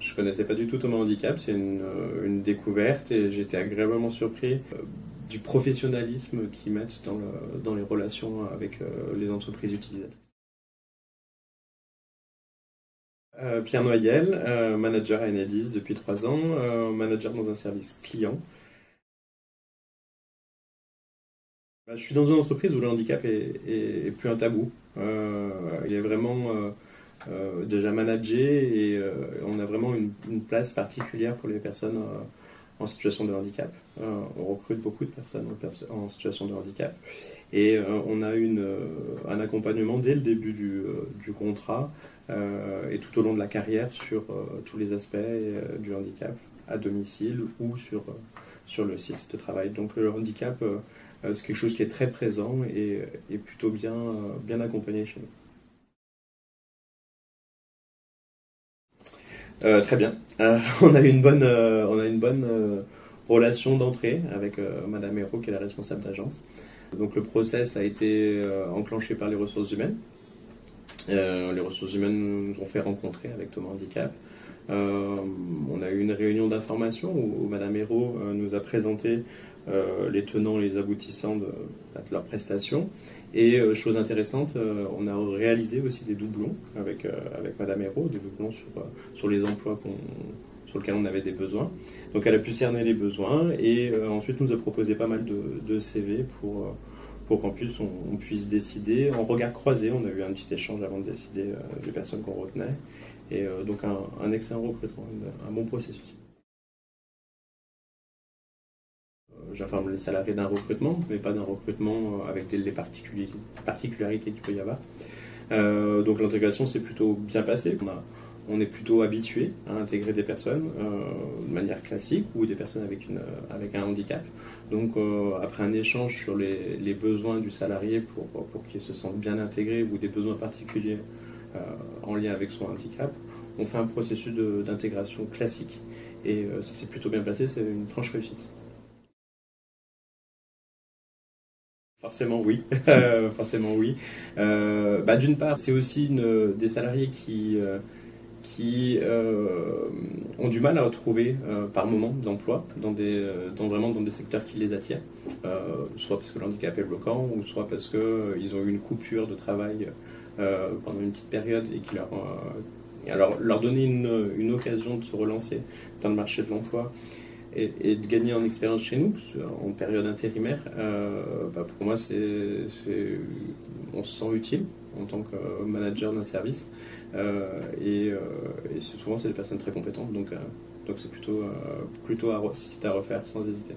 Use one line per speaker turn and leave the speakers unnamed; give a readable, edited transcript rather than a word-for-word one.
Je connaissais pas du tout Thomas Handicap, c'est une découverte et j'ai été agréablement surpris du professionnalisme qu'ils mettent dans les relations avec les entreprises utilisatrices. Pierre Noyel, manager à Enedis depuis 3 ans, manager dans un service client. Je suis dans une entreprise où le handicap est plus un tabou. Il est vraiment déjà managé et on a vraiment une place particulière pour les personnes en situation de handicap. On recrute beaucoup de personnes en situation de handicap et on a un accompagnement dès le début du contrat et tout au long de la carrière sur tous les aspects du handicap à domicile ou sur le site de travail. Donc le handicap, c'est quelque chose qui est très présent et plutôt bien accompagné chez nous. Très bien. On a une bonne relation d'entrée avec Madame Hérault, qui est la responsable d'agence. Donc le process a été enclenché par les ressources humaines. Les ressources humaines nous ont fait rencontrer avec Thomas Handicap. On a eu une réunion d'information où Madame Hérault nous a présenté les tenants et les aboutissants de leurs prestations. Et chose intéressante, on a réalisé aussi des doublons avec Madame Hérault, des doublons sur les emplois sur lesquels on avait des besoins. Donc elle a pu cerner les besoins et ensuite nous a proposé pas mal de CV pour on puisse décider. En regard croisé, on a eu un petit échange avant de décider des personnes qu'on retenait. Et donc un excellent recrutement, un bon processus. J'informe les salariés d'un recrutement, mais pas d'un recrutement avec les particularités qu'il peut y avoir. Donc l'intégration s'est plutôt bien passée. On est plutôt habitué à intégrer des personnes de manière classique ou des personnes avec un handicap. Donc après un échange sur les besoins du salarié pour qu'il se sente bien intégré ou des besoins particuliers en lien avec son handicap, on fait un processus d'intégration classique. Et ça s'est plutôt bien passé, c'est une franche réussite. Forcément oui, forcément oui. D'une part, c'est aussi des salariés qui ont du mal à retrouver par moment d'emploi vraiment dans des secteurs qui les attirent, soit parce que le handicap est bloquant, ou soit parce qu'ils ont eu une coupure de travail pendant une petite période et alors leur donner une occasion de se relancer dans le marché de l'emploi et de gagner en expérience chez nous, en période intérimaire, pour moi, on se sent utile en tant que manager d'un service. Et souvent, c'est des personnes très compétentes, donc c'est plutôt à refaire sans hésiter.